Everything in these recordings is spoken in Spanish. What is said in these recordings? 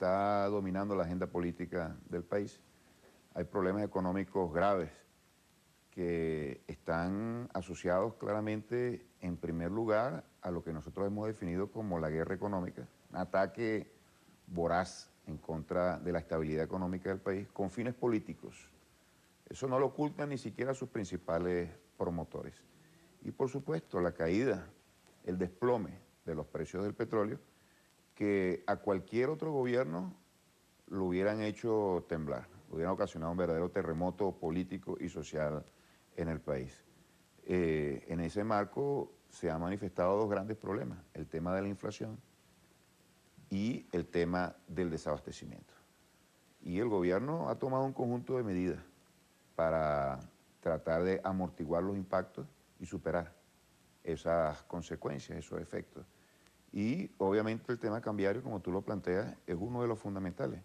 está dominando la agenda política del país. Hay problemas económicos graves que están asociados claramente, en primer lugar, a lo que nosotros hemos definido como la guerra económica, un ataque voraz en contra de la estabilidad económica del país con fines políticos. Eso no lo ocultan ni siquiera sus principales promotores. Y por supuesto, la caída, el desplome de los precios del petróleo, que a cualquier otro gobierno lo hubieran hecho temblar, hubieran ocasionado un verdadero terremoto político y social en el país. En ese marco se han manifestado dos grandes problemas, el tema de la inflación y el tema del desabastecimiento. Y el gobierno ha tomado un conjunto de medidas para tratar de amortiguar los impactos y superar esas consecuencias, esos efectos. Y obviamente el tema cambiario, como tú lo planteas, es uno de los fundamentales.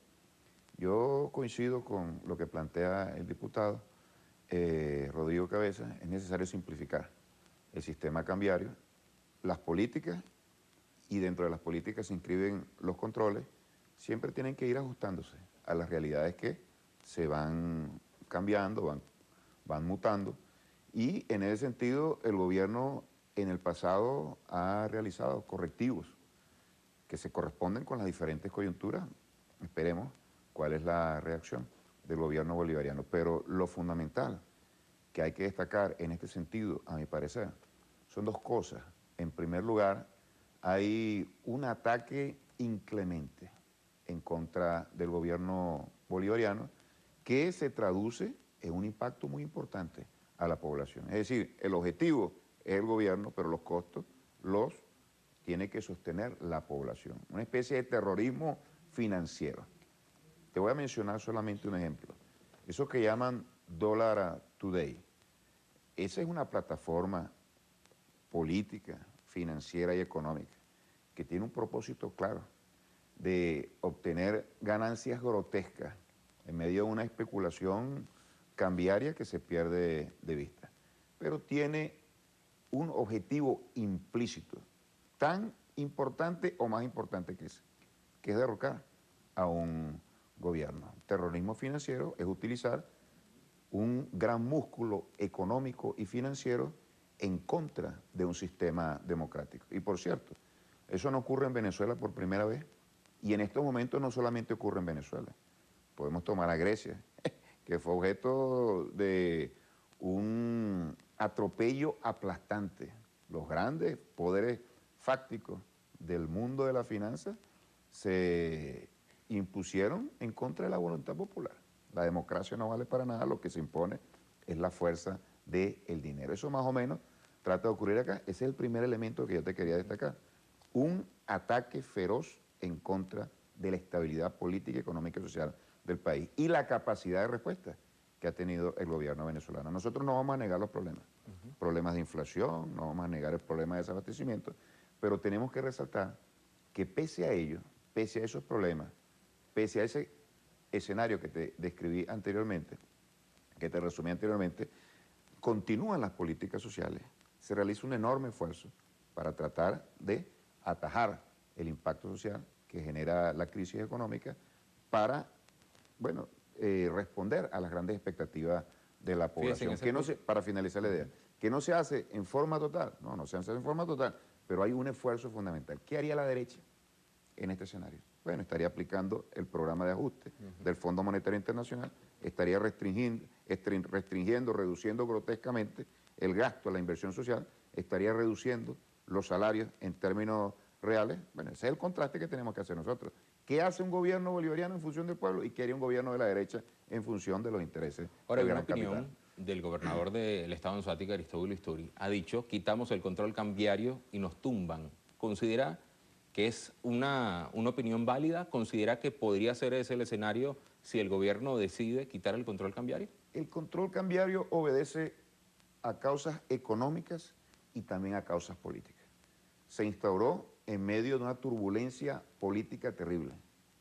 Yo coincido con lo que plantea el diputado Rodrigo Cabeza. Es necesario simplificar el sistema cambiario, las políticas, y dentro de las políticas se inscriben los controles, siempre tienen que ir ajustándose a las realidades que se van cambiando, van mutando, y en ese sentido el gobierno en el pasado ha realizado correctivos que se corresponden con las diferentes coyunturas. Esperemos cuál es la reacción del gobierno bolivariano. Pero lo fundamental que hay que destacar en este sentido, a mi parecer, son dos cosas. En primer lugar, hay un ataque inclemente en contra del gobierno bolivariano que se traduce en un impacto muy importante a la población. Es decir, el objetivo es el gobierno, pero los costos los tiene que sostener la población. Una especie de terrorismo financiero. Te voy a mencionar solamente un ejemplo. Eso que llaman Dollar Today. Esa es una plataforma política, financiera y económica que tiene un propósito claro de obtener ganancias grotescas en medio de una especulación cambiaria que se pierde de vista. Pero tiene un objetivo implícito, tan importante o más importante que es derrocar a un gobierno. Terrorismo financiero es utilizar un gran músculo económico y financiero en contra de un sistema democrático. Y por cierto, eso no ocurre en Venezuela por primera vez, y en estos momentos no solamente ocurre en Venezuela. Podemos tomar a Grecia, que fue objeto de un atropello aplastante. Los grandes poderes fácticos del mundo de la finanza se impusieron en contra de la voluntad popular. La democracia no vale para nada, lo que se impone es la fuerza del dinero. Eso más o menos trata de ocurrir acá. Ese es el primer elemento que yo te quería destacar. Un ataque feroz en contra de la estabilidad política, económica y social del país y la capacidad de respuesta que ha tenido el gobierno venezolano. Nosotros no vamos a negar los problemas, problemas de inflación, no vamos a negar el problema de desabastecimiento, pero tenemos que resaltar que pese a ello, pese a esos problemas, pese a ese escenario que te describí anteriormente, que te resumí anteriormente, continúan las políticas sociales, se realiza un enorme esfuerzo para tratar de atajar el impacto social que genera la crisis económica para, bueno, responder a las grandes expectativas de la población. Que no se, para finalizar la idea, que no se hace en forma total, no se hace en forma total, pero hay un esfuerzo fundamental. ¿Qué haría la derecha en este escenario? Bueno, estaría aplicando el programa de ajuste del Fondo Monetario Internacional, estaría restringiendo, reduciendo grotescamente el gasto, la inversión social, estaría reduciendo los salarios en términos reales. Bueno, ese es el contraste que tenemos que hacer nosotros. ¿Qué hace un gobierno bolivariano en función del pueblo y qué haría un gobierno de la derecha en función de los intereses del gran capital? Ahora, una opinión del gobernador del estado de Anzoátegui, Aristóbulo Isturi, ha dicho: quitamos el control cambiario y nos tumban. ¿Considera que es una opinión válida? ¿Considera que podría ser ese el escenario si el gobierno decide quitar el control cambiario? El control cambiario obedece a causas económicas y también a causas políticas. Se instauró en medio de una turbulencia política terrible,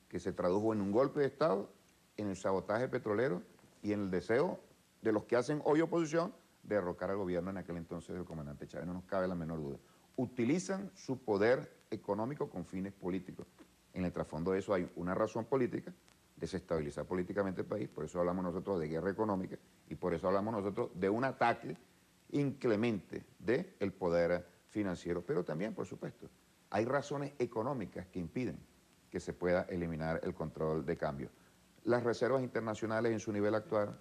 que se tradujo en un golpe de Estado, en el sabotaje petrolero y en el deseo de los que hacen hoy oposición de derrocar al gobierno en aquel entonces del comandante Chávez, no nos cabe la menor duda. Utilizan su poder económico con fines políticos. En el trasfondo de eso hay una razón política, desestabilizar políticamente el país, por eso hablamos nosotros de guerra económica y por eso hablamos nosotros de un ataque inclemente del poder financiero, pero también, por supuesto, hay razones económicas que impiden que se pueda eliminar el control de cambio. Las reservas internacionales en su nivel actual,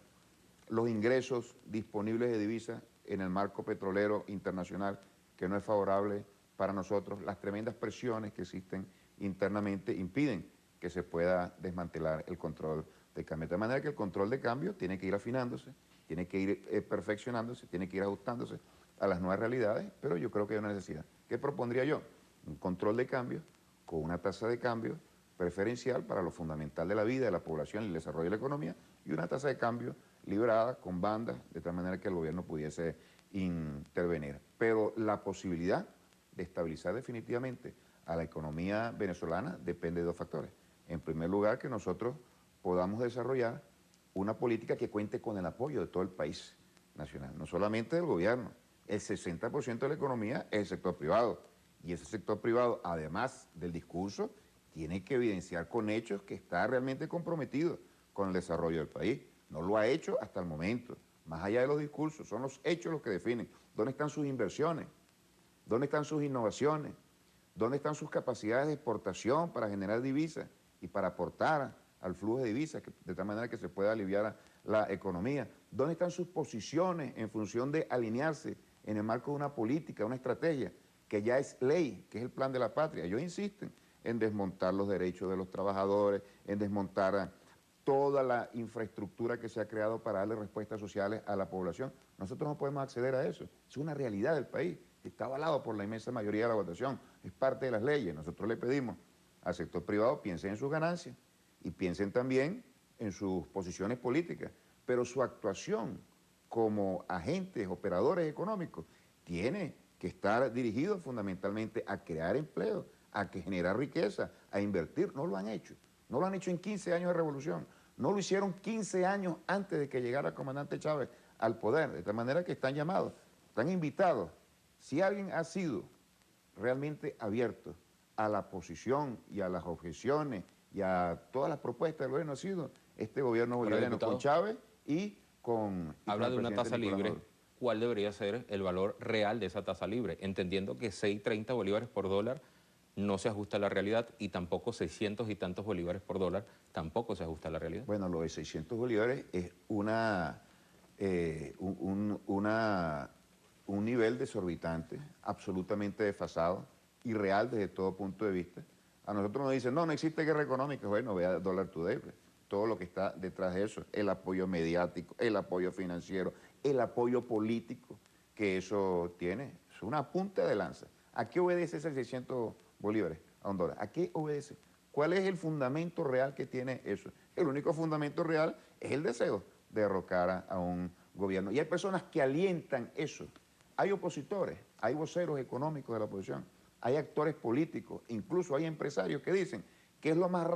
los ingresos disponibles de divisas en el marco petrolero internacional, que no es favorable para nosotros, las tremendas presiones que existen internamente impiden que se pueda desmantelar el control de cambio. De manera que el control de cambio tiene que ir afinándose, tiene que ir perfeccionándose, tiene que ir ajustándose a las nuevas realidades, pero yo creo que hay una necesidad. ¿Qué propondría yo? Un control de cambio con una tasa de cambio preferencial para lo fundamental de la vida, de la población y el desarrollo de la economía, y una tasa de cambio librada con bandas, de tal manera que el gobierno pudiese intervenir. Pero la posibilidad de estabilizar definitivamente a la economía venezolana depende de dos factores. En primer lugar, que nosotros podamos desarrollar una política que cuente con el apoyo de todo el país nacional, no solamente del gobierno. El 60% de la economía es el sector privado, y ese sector privado, además del discurso, tiene que evidenciar con hechos que está realmente comprometido con el desarrollo del país. No lo ha hecho hasta el momento. Más allá de los discursos, son los hechos los que definen dónde están sus inversiones, dónde están sus innovaciones, dónde están sus capacidades de exportación para generar divisas y para aportar al flujo de divisas, de tal manera que se pueda aliviar la economía. ¿Dónde están sus posiciones en función de alinearse en el marco de una política, una estrategia que ya es ley, que es el plan de la patria? Ellos insisten en desmontar los derechos de los trabajadores, en desmontar toda la infraestructura que se ha creado para darle respuestas sociales a la población. Nosotros no podemos acceder a eso. Es una realidad del país. Está avalado por la inmensa mayoría de la votación. Es parte de las leyes. Nosotros le pedimos al sector privado piensen en sus ganancias y piensen también en sus posiciones políticas. Pero su actuación como agentes, operadores económicos, tiene que estar dirigido fundamentalmente a crear empleo, a generar riqueza, a invertir. No lo han hecho. No lo han hecho en 15 años de revolución. No lo hicieron 15 años antes de que llegara el comandante Chávez al poder. De tal manera que están llamados, están invitados. Si alguien ha sido realmente abierto a la posición y a las objeciones y a todas las propuestas del gobierno, ha sido este gobierno bolivariano con Chávez y con... Habla de una tasa libre. Maduro. ¿Cuál debería ser el valor real de esa tasa libre? Entendiendo que 6.30 bolívares por dólar no se ajusta a la realidad y tampoco 600 y tantos bolívares por dólar tampoco se ajusta a la realidad. Bueno, lo de 600 bolívares es un nivel desorbitante, absolutamente desfasado, irreal desde todo punto de vista. A nosotros nos dicen, no existe guerra económica. Bueno, vea Dollar Today, pues, todo lo que está detrás de eso, el apoyo mediático, el apoyo financiero, el apoyo político que eso tiene. Es una punta de lanza. ¿A qué obedece ese 600 bolívares a un dólar? ¿A qué obedece? ¿Cuál es el fundamento real que tiene eso? El único fundamento real es el deseo de derrocar a un gobierno. Y hay personas que alientan eso. Hay opositores, hay voceros económicos de la oposición, hay actores políticos, incluso hay empresarios que dicen que es lo más